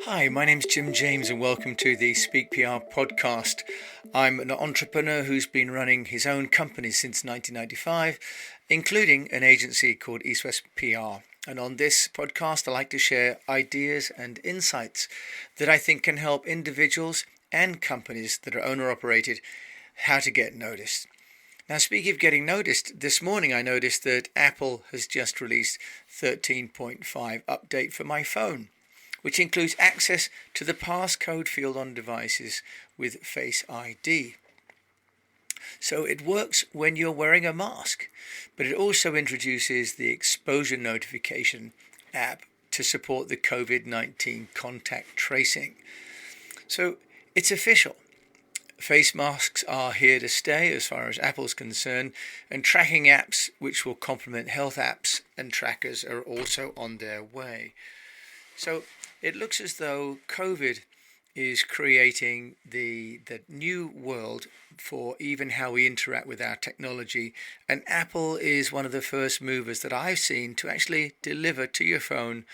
Hi, my name's Jim James and welcome to the Speak PR podcast. I'm an entrepreneur who's been running his own company since 1995, including an agency called East West PR. And on this podcast, I like to share ideas and insights that I think can help individuals and companies that are owner operated how to get noticed. Now, speaking of getting noticed, this morning I noticed that Apple has just released 13.5 update for my phone, which includes access to the passcode field on devices with Face ID. So it works when you're wearing a mask, but it also introduces the exposure notification app to support the COVID-19 contact tracing. So it's official. Face masks are here to stay as far as Apple's concerned, and tracking apps which will complement health apps and trackers are also on their way. So it looks as though COVID is creating the new world for even how we interact with our technology, and Apple is one of the first movers that I've seen to actually deliver to your phone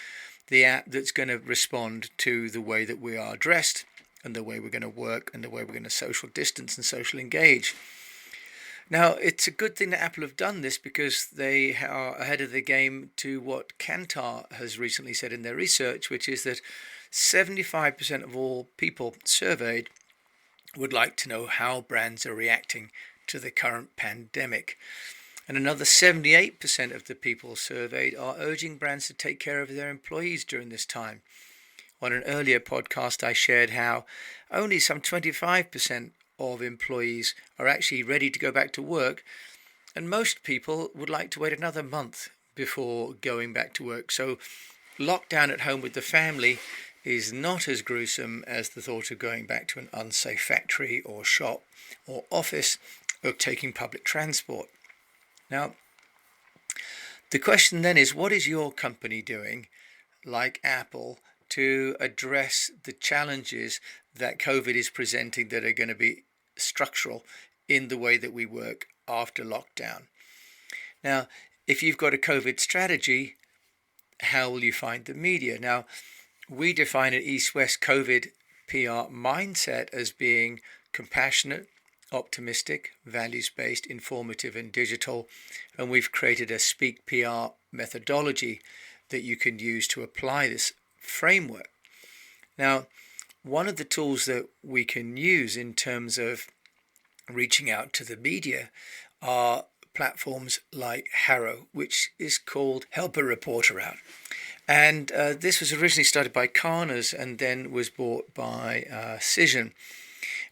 the app that's going to respond to the way that we are dressed and the way we're going to work and the way we're going to social distance and social engage. Now, it's a good thing that Apple have done this because they are ahead of the game to what Kantar has recently said in their research, which is that 75% of all people surveyed would like to know how brands are reacting to the current pandemic. And another 78% of the people surveyed are urging brands to take care of their employees during this time. On an earlier podcast, I shared how only some 25% of employees are actually ready to go back to work, and most people would like to wait another month before going back to work. So lockdown at home with the family is not as gruesome as the thought of going back to an unsafe factory or shop or office or taking public transport. Now, the question then is, what is your company doing, like Apple, to address the challenges that COVID is presenting that are going to be structural in the way that we work after lockdown? Now, if you've got a COVID strategy, how will you find the media? Now, we define an East-West COVID PR mindset as being compassionate, optimistic, values-based, informative, and digital. And we've created a Speak PR methodology that you can use to apply this framework. Now, one of the tools that we can use in terms of reaching out to the media are platforms like HARO, which is called Help a Reporter Out. And this was originally started by Carners and then was bought by CISION.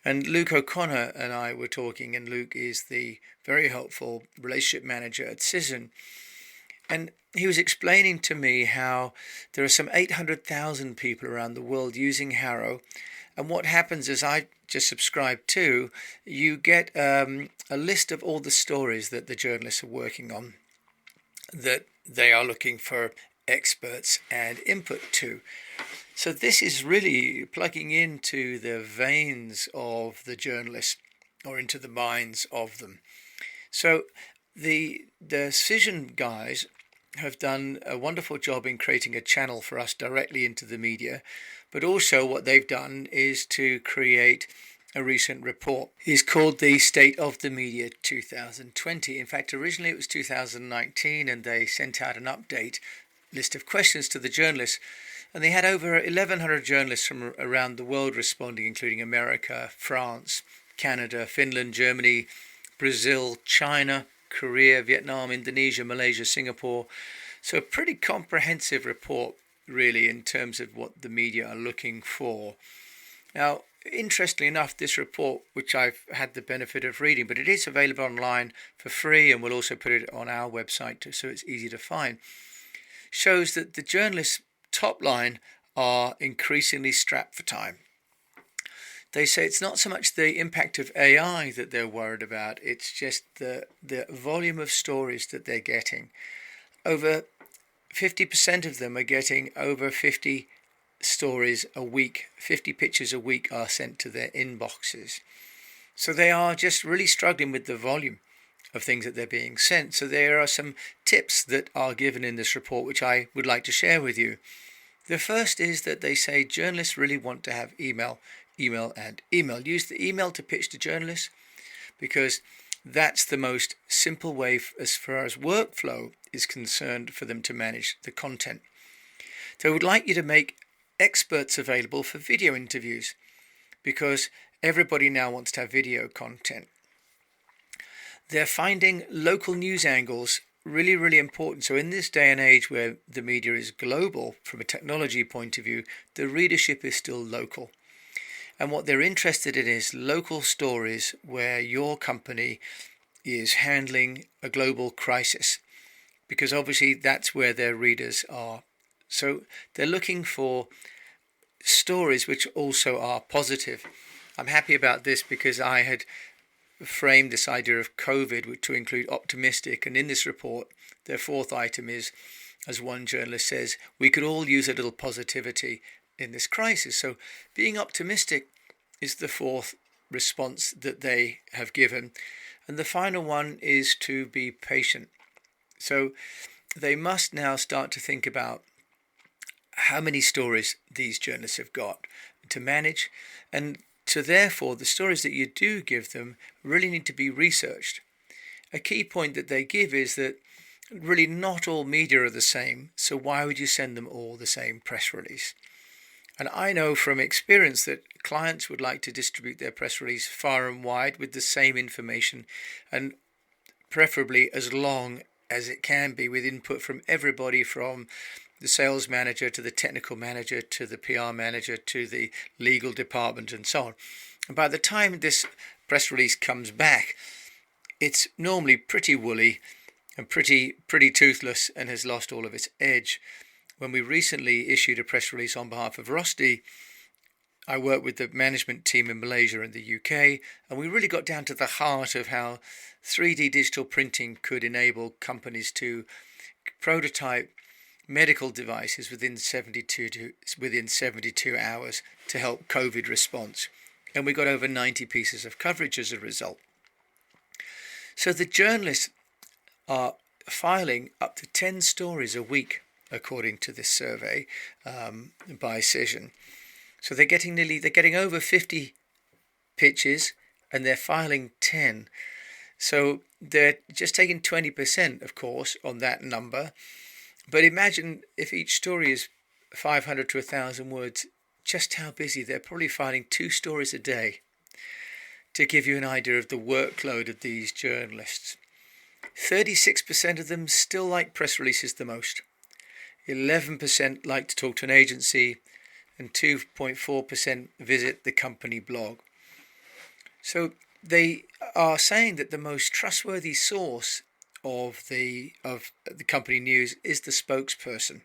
And Luke O'Connor and I were talking, and Luke is the very helpful relationship manager at CISION. And he was explaining to me how there are some 800,000 people around the world using HARO. And what happens is I just subscribe to, you get a list of all the stories that the journalists are working on that they are looking for experts and input to. So this is really plugging into the veins of the journalists or into the minds of them. So the CISION guys have done a wonderful job in creating a channel for us directly into the media, but also what they've done is to create a recent report. It's called the State of the Media 2020. In fact, originally it was 2019, and they sent out an update list of questions to the journalists, and they had over 1,100 journalists from around the world responding, including America, France, Canada, Finland, Germany, Brazil, China, Korea, Vietnam, Indonesia, Malaysia, Singapore. So a pretty comprehensive report, really, in terms of what the media are looking for. Now, interestingly enough, this report, which I've had the benefit of reading, but it is available online for free, and we'll also put it on our website so it's easy to find, shows that the journalists' top line are increasingly strapped for time. They say it's not so much the impact of AI that they're worried about, it's just the volume of stories that they're getting. Over 50% of them are getting over 50 stories a week, 50 pictures a week are sent to their inboxes. So they are just really struggling with the volume of things that they're being sent. So there are some tips that are given in this report which I would like to share with you. The first is that they say journalists really want to have email, email, and email. Use the email to pitch to journalists because that's the most simple way as far as workflow is concerned for them to manage the content. They would like you to make experts available for video interviews because everybody now wants to have video content. They're finding local news angles really, really important. So in this day and age where the media is global from a technology point of view, the readership is still local. And what they're interested in is local stories where your company is handling a global crisis, because obviously that's where their readers are. So they're looking for stories which also are positive. I'm happy about this because I had framed this idea of COVID to include optimistic, and in this report their fourth item is, as one journalist says, we could all use a little positivity in this crisis. So being optimistic is the fourth response that they have given. And the final one is to be patient. So they must now start to think about how many stories these journalists have got to manage, and so therefore the stories that you do give them really need to be researched. A key point that they give is that really not all media are the same, so why would you send them all the same press release? And I know from experience that clients would like to distribute their press release far and wide with the same information, and preferably as long as it can be, with input from everybody from the sales manager to the technical manager to the PR manager to the legal department and so on. And by the time this press release comes back, it's normally pretty woolly and pretty toothless and has lost all of its edge. When we recently issued a press release on behalf of Rosti, I worked with the management team in Malaysia and the UK, and we really got down to the heart of how 3D digital printing could enable companies to prototype medical devices within 72 hours to help COVID response. And we got over 90 pieces of coverage as a result. So the journalists are filing up to 10 stories a week, according to this survey by CISION. So they're getting over 50 pitches and they're filing 10. So they're just taking 20%, of course, on that number. But imagine if each story is 500 to 1,000 words, just how busy. They're probably filing 2 stories a day, to give you an idea of the workload of these journalists. 36% of them still like press releases the most. 11% like to talk to an agency, and 2.4% visit the company blog. So they are saying that the most trustworthy source of the company news is the spokesperson.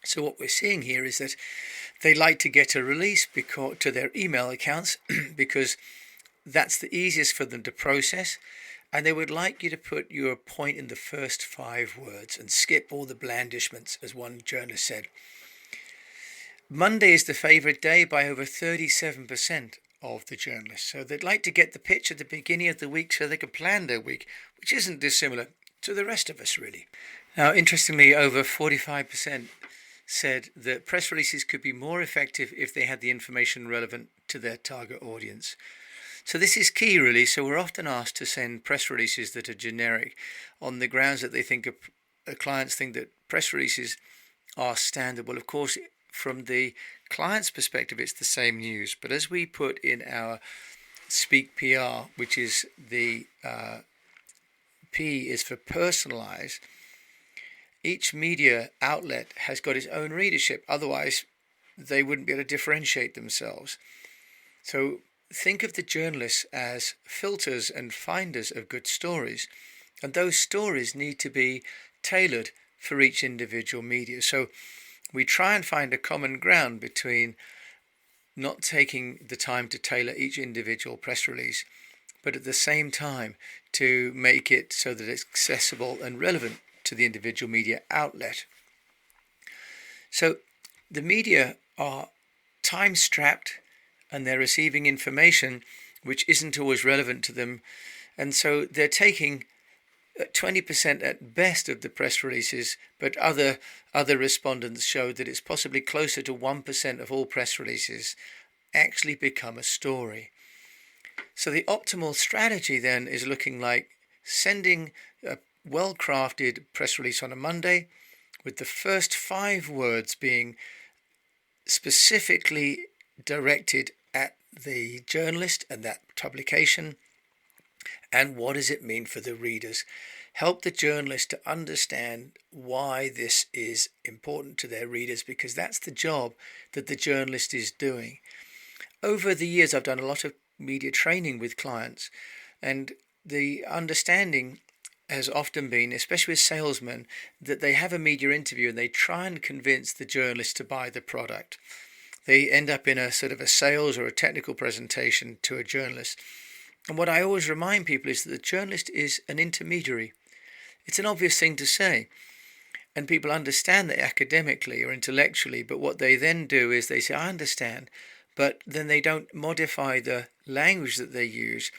So what we're seeing here is that they like to get a release to their email accounts because that's the easiest for them to process, and they would like you to put your point in the first 5 words and skip all the blandishments, as one journalist said. Monday is the favourite day by over 37% of the journalists. So they'd like to get the pitch at the beginning of the week so they can plan their week, which isn't dissimilar to the rest of us, really. Now, interestingly, over 45% said that press releases could be more effective if they had the information relevant to their target audience. So this is key, really. So we're often asked to send press releases that are generic on the grounds that they think clients think that press releases are standard. Well, of course, from the client's perspective, it's the same news. But as we put in our Speak PR, which is the P is for personalize, each media outlet has got its own readership. Otherwise, they wouldn't be able to differentiate themselves. So think of the journalists as filters and finders of good stories. And those stories need to be tailored for each individual media. So we try and find a common ground between not taking the time to tailor each individual press release, but at the same time to make it so that it's accessible and relevant to the individual media outlet. So the media are time-strapped and they're receiving information which isn't always relevant to them, and so they're taking 20% at best of the press releases, but other respondents showed that it's possibly closer to 1% of all press releases actually become a story. So the optimal strategy then is looking like sending a well-crafted press release on a Monday with the first 5 words being specifically directed at the journalist and that publication, and what does it mean for the readers. Help the journalist to understand why this is important to their readers, because that's the job that the journalist is doing. Over the years, I've done a lot of media training with clients, and the understanding has often been, especially with salesmen, that they have a media interview and they try and convince the journalist to buy the product. They end up in a sort of a sales or a technical presentation to a journalist. And what I always remind people is that the journalist is an intermediary. It's an obvious thing to say, and people understand that academically or intellectually, but what they then do is they say, I understand, but then they don't modify the language that they use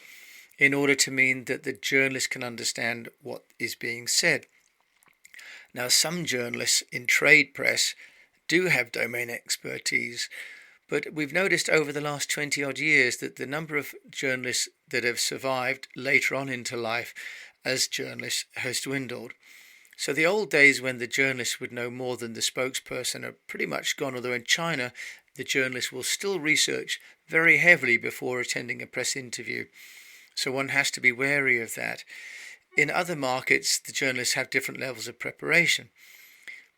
in order to mean that the journalist can understand what is being said. Now, some journalists in trade press do have domain expertise, but we've noticed over the last 20 odd years that the number of journalists that have survived later on into life as journalists has dwindled. So the old days when the journalist would know more than the spokesperson are pretty much gone, although in China the journalist will still research very heavily before attending a press interview. So one has to be wary of that. In other markets, the journalists have different levels of preparation.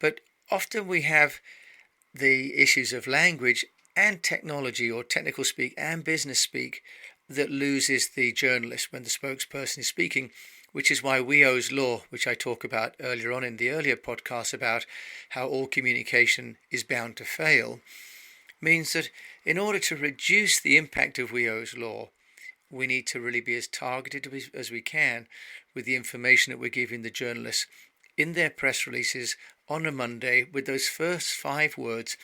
But often we have the issues of language and technology, or technical speak and business speak, that loses the journalist when the spokesperson is speaking, which is why WEO's law, which I talk about earlier on in the earlier podcast about how all communication is bound to fail, means that in order to reduce the impact of WEO's law, we need to really be as targeted as we can with the information that we're giving the journalists in their press releases on a Monday, with those first 5 words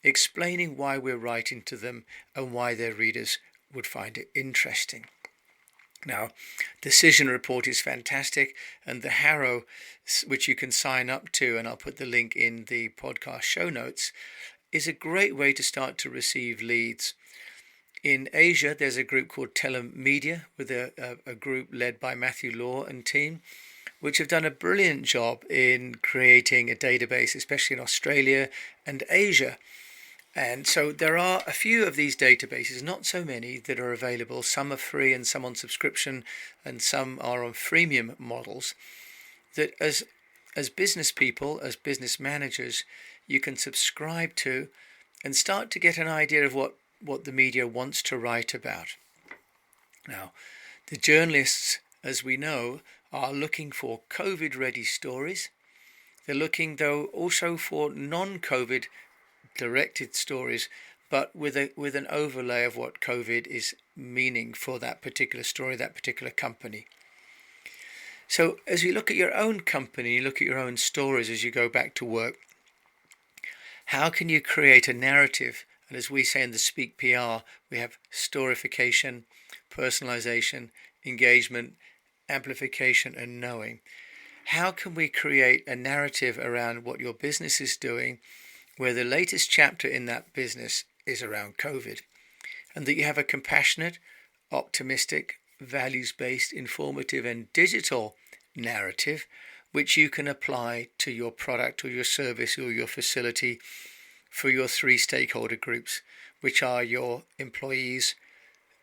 explaining why we're writing to them and why their readers would find it interesting. Now, the CISION report is fantastic, and the HARO, which you can sign up to, and I'll put the link in the podcast show notes, is a great way to start to receive leads. In Asia, there's a group called Telum Media, with a group led by Matthew Law and team, which have done a brilliant job in creating a database, especially in Australia and Asia. And so there are a few of these databases, not so many, that are available. Some are free and some on subscription, and some are on freemium models, that as business people, as business managers, you can subscribe to and start to get an idea of what the media wants to write about. Now, the journalists, as we know, are looking for COVID-ready stories. They're looking, though, also for non-COVID directed stories, but with an overlay of what COVID is meaning for that particular story, that particular company. So as you look at your own company, look at your own stories as you go back to work, how can you create a narrative? And as we say in the Speak PR, we have storification, personalization, engagement, amplification, and knowing. How can we create a narrative around what your business is doing, where the latest chapter in that business is around COVID, and that you have a compassionate, optimistic, values-based, informative, and digital narrative which you can apply to your product or your service or your facility for your 3 stakeholder groups, which are your employees,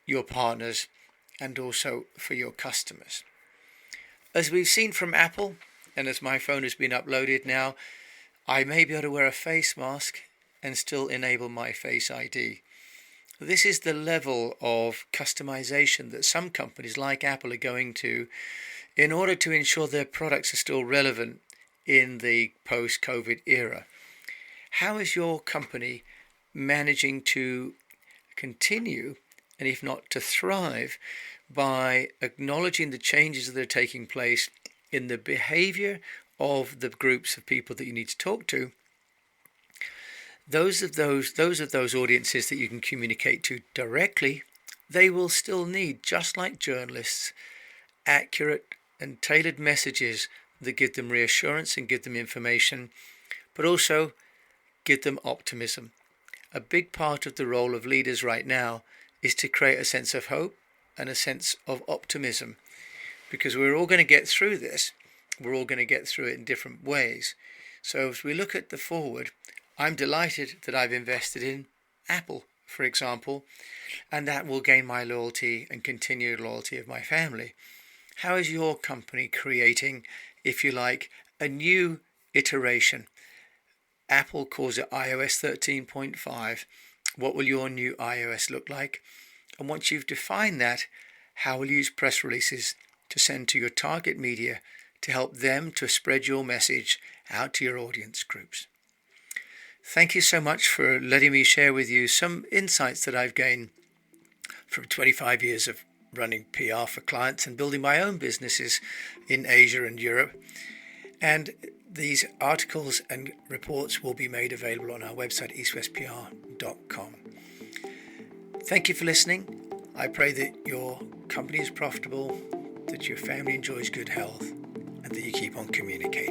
your partners, and also for your customers. As we've seen from Apple, and as my phone has been uploaded now, I may be able to wear a face mask and still enable my Face ID. This is the level of customization that some companies like Apple are going to in order to ensure their products are still relevant in the post-COVID era. How is your company managing to continue, and if not to thrive, by acknowledging the changes that are taking place in the behavior of the groups of people that you need to talk to? Those of those audiences that you can communicate to directly, they will still need, just like journalists, accurate and tailored messages that give them reassurance and give them information, but also give them optimism. A big part of the role of leaders right now is to create a sense of hope and a sense of optimism, because we're all going to get through this. We're all going to get through it in different ways. So as we look at the forward, I'm delighted that I've invested in Apple, for example, and that will gain my loyalty and continued loyalty of my family. How is your company creating, if you like, a new iteration? Apple calls it iOS 13.5. What will your new iOS look like? And once you've defined that, how will you use press releases to send to your target media to help them to spread your message out to your audience groups? Thank you so much for letting me share with you some insights that I've gained from 25 years of running PR for clients and building my own businesses in Asia and Europe. And these articles and reports will be made available on our website, eastwestpr.com. Thank you for listening. I pray that your company is profitable, that your family enjoys good health, and that you keep on communicating.